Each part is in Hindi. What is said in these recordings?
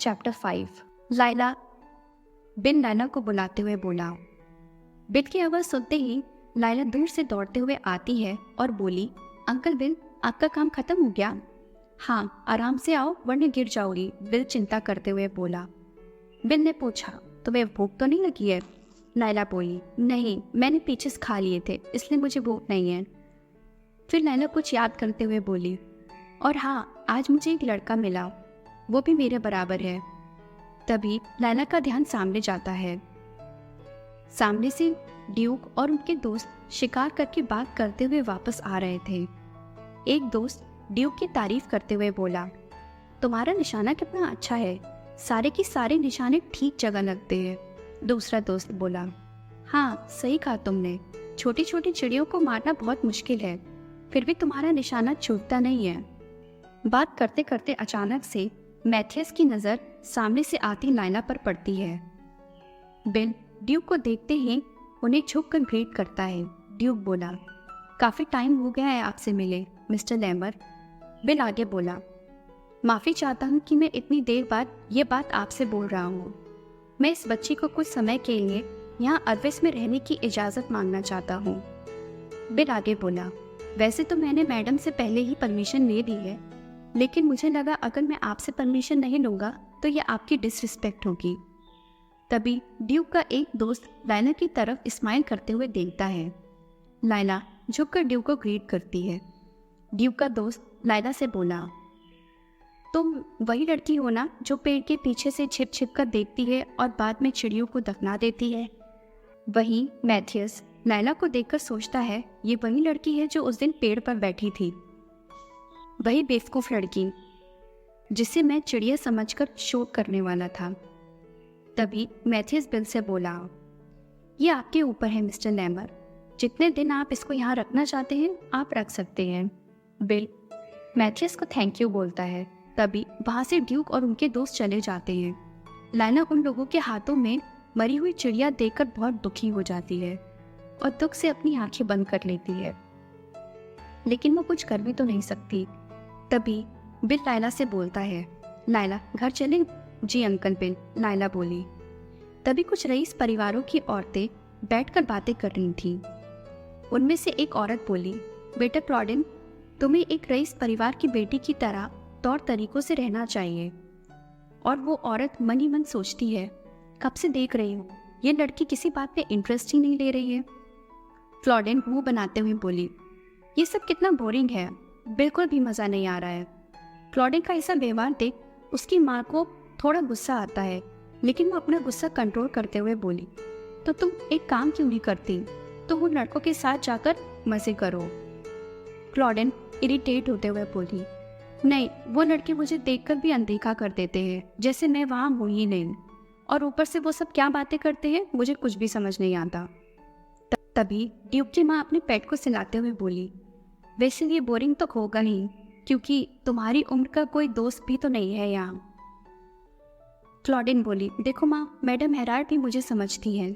चैप्टर 5। लाइला बिन लाइला को बुलाते हुए बोला। बिन की आवाज़ सुनते ही लाइला दूर से दौड़ते हुए आती है और बोली, अंकल बिन, आपका काम खत्म हो गया? हाँ, आराम से आओ वरना गिर जाओगी, बिल चिंता करते हुए बोला। बिन ने पूछा, तुम्हें भूख तो नहीं लगी है? लाइला बोली, नहीं, मैंने पीचेस खा लिए थे इसलिए मुझे भूख नहीं है। फिर लाइला कुछ याद करते हुए बोली, और हाँ, आज मुझे एक लड़का मिला, वो भी मेरे बराबर है। तभी लाइला का ध्यान सामने जाता है। सामने से ड्यूक और उनके दोस्त शिकार करके बात करते हुए वापस आ रहे थे। एक दोस्त ड्यूक की तारीफ करते हुए बोला, तुम्हारा निशाना कितना अच्छा है, सारे की सारे निशाने ठीक जगह लगते हैं। दूसरा दोस्त बोला, हाँ सही कहा तुमने, छोटी छोटी चिड़ियों को मारना बहुत मुश्किल है, फिर भी तुम्हारा निशाना छूटता नहीं है। बात करते करते अचानक से मैथियस की नज़र सामने से आती लाइला पर पड़ती है। बिल ड्यूक को देखते ही उन्हें झुककर ग्रीट करता है। ड्यूक बोला, काफ़ी टाइम हो गया है आपसे मिले मिस्टर लैमर। बिल आगे बोला, माफ़ी चाहता हूँ कि मैं इतनी देर बाद ये बात आपसे बोल रहा हूँ। मैं इस बच्ची को कुछ समय के लिए यहाँ अरविस में रहने की इजाज़त मांगना चाहता हूँ। बिल आगे बोला, वैसे तो मैंने मैडम से पहले ही परमिशन ले ली है, लेकिन मुझे लगा अगर मैं आपसे परमिशन नहीं लूँगा तो ये आपकी डिसरिस्पेक्ट होगी। तभी ड्यूक का एक दोस्त लाइला की तरफ स्माइल करते हुए देखता है। लाइला झुककर ड्यूक को ग्रीट करती है। ड्यूक का दोस्त लाइला से बोला, तुम वही लड़की हो ना जो पेड़ के पीछे से छिप छिप कर देखती है और बाद में चिड़ियों को दफना देती है? वही मैथियस लाइला को देखकर सोचता है, ये वही लड़की है जो उस दिन पेड़ पर बैठी थी, वही बेवकूफ़ लड़की जिसे मैं चिड़िया समझकर शोक करने वाला था। तभी मैथियस बिल से बोला, ये आपके ऊपर है मिस्टर लैमर, जितने दिन आप इसको यहाँ रखना चाहते हैं आप रख सकते हैं। बिल मैथियस को थैंक यू बोलता है। तभी वहाँ से ड्यूक और उनके दोस्त चले जाते हैं। लाइला उन लोगों के हाथों में मरी हुई चिड़िया देखकर बहुत दुखी हो जाती है और दुख से अपनी आंखें बंद कर लेती है, लेकिन वो कुछ कर भी तो नहीं सकती। तभी बिल लाइला से बोलता है, लाइला घर चलें? जी अंकल बिल, लाइला बोली। तभी कुछ रईस परिवारों की औरतें बैठकर बातें कर रही थीं। उनमें से एक औरत बोली, बेटा क्लॉडेन, तुम्हें एक रईस परिवार की बेटी की तरह तौर तरीकों से रहना चाहिए। और वो औरत मन ही मन सोचती है, कब से देख रही हूँ ये लड़की किसी बात में इंटरेस्ट ही नहीं ले रही है। क्लॉडेन मुंह बनाते हुए बोली, ये सब कितना बोरिंग है, बिल्कुल भी मज़ा नहीं आ रहा है। क्लॉडेन का ऐसा व्यवहार देख उसकी माँ को थोड़ा गुस्सा आता है, लेकिन वो अपना गुस्सा कंट्रोल करते हुए बोली, तो तुम एक काम क्यों नहीं करती, तो वो लड़कों के साथ जाकर मज़े करो। क्लॉडेन इरिटेट होते हुए बोली, नहीं, वो लड़के मुझे देखकर भी अनदेखा कर देते हैं, जैसे मैं वहाँ हूँ ही नहीं, और ऊपर से वो सब क्या बातें करते हैं मुझे कुछ भी समझ नहीं आता। तभी ड्यूक की माँ अपने पेट को सिलाते हुए बोली, वैसे ये बोरिंग तो होगा ही, क्योंकि तुम्हारी उम्र का कोई दोस्त भी तो नहीं है यहाँ। क्लॉडेन बोली, देखो माँ, मैडम हेराल्ड भी मुझे समझती है।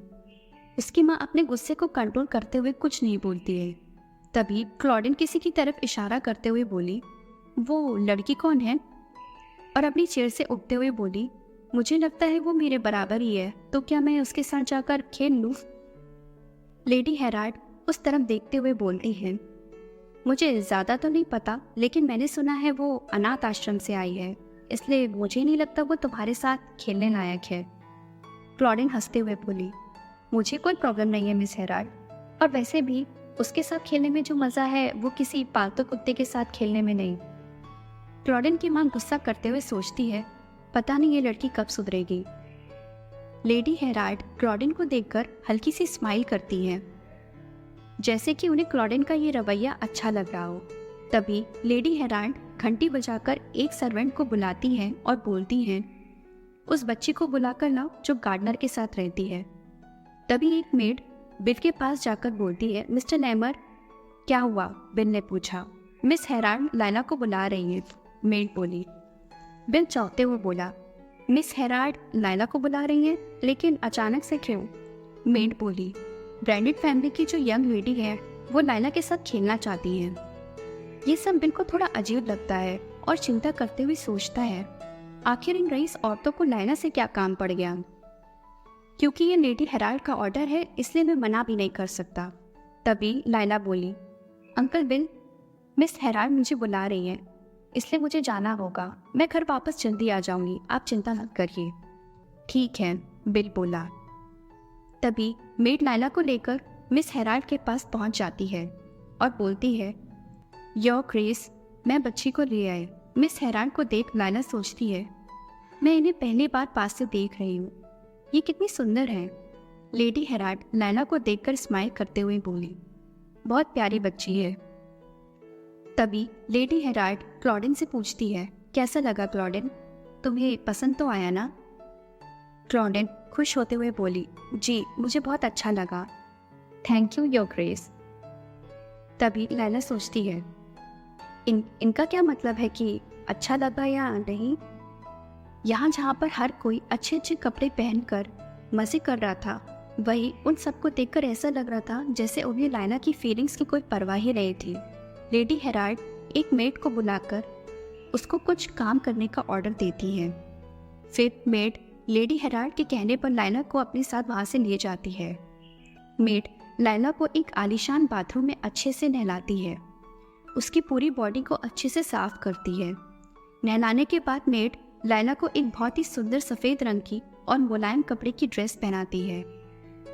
उसकी माँ अपने गुस्से को कंट्रोल करते हुए कुछ नहीं बोलती है। तभी क्लॉडेन किसी की तरफ इशारा करते हुए बोली, वो लड़की कौन है? और अपनी चेयर से उठते हुए बोली, मुझे लगता है वो मेरे बराबर ही है, तो क्या मैं उसके साथ जाकर खेल लूँ? लेडी हेराल्ड उस तरफ देखते हुए बोलती है, मुझे ज़्यादा तो नहीं पता, लेकिन मैंने सुना है वो अनाथ आश्रम से आई है, इसलिए मुझे नहीं लगता वो तुम्हारे साथ खेलने लायक है। क्लॉडेन हंसते हुए बोली, मुझे कोई प्रॉब्लम नहीं है मिस हेराल्ड, और वैसे भी उसके साथ खेलने में जो मज़ा है वो किसी पालतू कुत्ते के साथ खेलने में नहीं। क्लॉडेन की माँ गुस्सा करते हुए सोचती है, पता नहीं ये लड़की कब सुधरेगी। लेडी हेराल्ड क्लॉडेन को देखकर हल्की सी स्माइल करती है, जैसे कि उन्हें क्लॉडेन का ये रवैया अच्छा लग रहा हो। तभी लेडी हेराल्ड घंटी बजाकर एक सर्वेंट को बुलाती है और बोलती है, उस बच्ची को बुलाकर लाओ जो गार्डनर के साथ रहती है। तभी एक मेड बिल के पास जाकर बोलती है, मिस्टर लैमर, क्या हुआ? बिल ने पूछा। मिस हेराल्ड लाइला को बुला रही है, मेड बोली। बिल चौंकते हुए बोला, मिस हेराल्ड लाइला को बुला रही हैं, लेकिन अचानक से क्यों? मेड बोली, ब्रांडेड फैमिली की जो यंग लेडी है वो लाइला के साथ खेलना चाहती है। ये सब बिल को थोड़ा अजीब लगता है और चिंता करते हुए सोचता है, आखिर इन रईस औरतों को लायला से क्या काम पड़ गया? क्योंकि ये लेडी हेराल्ड का ऑर्डर है, इसलिए मैं मना भी नहीं कर सकता। तभी लायला बोली, अंकल बिल, मिस हेराल्ड मुझे बुला रही है, इसलिए मुझे जाना होगा। मैं घर वापस जल्दी आ जाऊंगी, आप चिंता मत करिए। ठीक है, बिल बोला। तभी मेड लायला को लेकर मिस हेराल्ड के पास पहुंच जाती है और बोलती है, योर ग्रेस, मैं बच्ची को ले आए। मिस हेराल्ड को देख लायला सोचती है, मैं इन्हें पहली बार पास से देख रही हूँ, ये कितनी सुंदर है। लेडी हेराल्ड लायला को देखकर स्माइल करते हुए बोली, बहुत प्यारी बच्ची है। तभी लेडी हेराल्ड क्लॉडेन से पूछती है, कैसा लगा क्लॉडेन, तुम्हें पसंद तो आया ना? क्लॉडेन खुश होते हुए बोली, जी मुझे बहुत अच्छा लगा, थैंक यू योर ग्रेस। तभी लायला सोचती है, इनका क्या मतलब है कि अच्छा लगा या नहीं? यहाँ जहाँ पर हर कोई अच्छे अच्छे कपड़े पहनकर मज़े कर रहा था, वही उन सबको देखकर ऐसा लग रहा था जैसे उन्हें लायला की फीलिंग्स की कोई परवाह ही नहीं थी। लेडी हेराल्ड एक मेड को बुलाकर उसको कुछ काम करने का ऑर्डर देती है। फिर मेड लेडी हेराल्ड के कहने पर लायला को अपने साथ वहाँ से ले जाती है। मेड लायला को एक आलीशान बाथरूम में अच्छे से नहलाती है, उसकी पूरी बॉडी को अच्छे से साफ करती है। नहलाने के बाद मेड लायला को एक बहुत ही सुंदर सफ़ेद रंग की और मुलायम कपड़े की ड्रेस पहनाती है।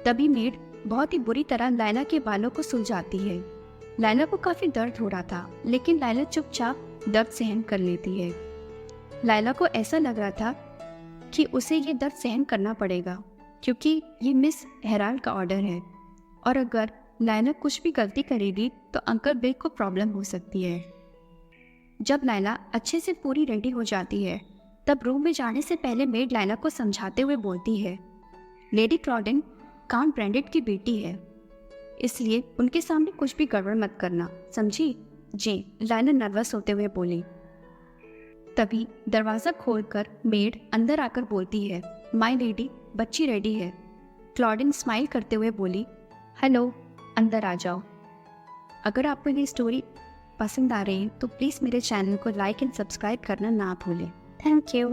तभी मेड बहुत ही बुरी तरह लायला के बालों को सुलझाती है। लायला को काफ़ी दर्द हो रहा था, लेकिन लायला चुपचाप दर्द सहन कर लेती है। लायला को ऐसा लग रहा था कि उसे ये दर्द सहन करना पड़ेगा, क्योंकि ये मिस हेराल्ड का ऑर्डर है, और अगर लायला कुछ भी गलती करेगी तो अंकल बिल को प्रॉब्लम हो सकती है। जब लायला अच्छे से पूरी रेडी हो जाती है, तब रूम में जाने से पहले मेड लायला को समझाते हुए बोलती है, लेडी क्लॉडेन काउंट ब्रैंडेट की बेटी है, इसलिए उनके सामने कुछ भी गड़बड़ मत करना, समझी? जी, लायला नर्वस होते हुए बोली। तभी दरवाज़ा खोलकर मेड अंदर आकर बोलती है, माय लेडी, बच्ची रेडी है। क्लॉडेन स्माइल करते हुए बोली, हेलो, अंदर आ जाओ। अगर आपको ये स्टोरी पसंद आ रही है तो प्लीज़ मेरे चैनल को लाइक एंड सब्सक्राइब करना ना भूलें। Thank you.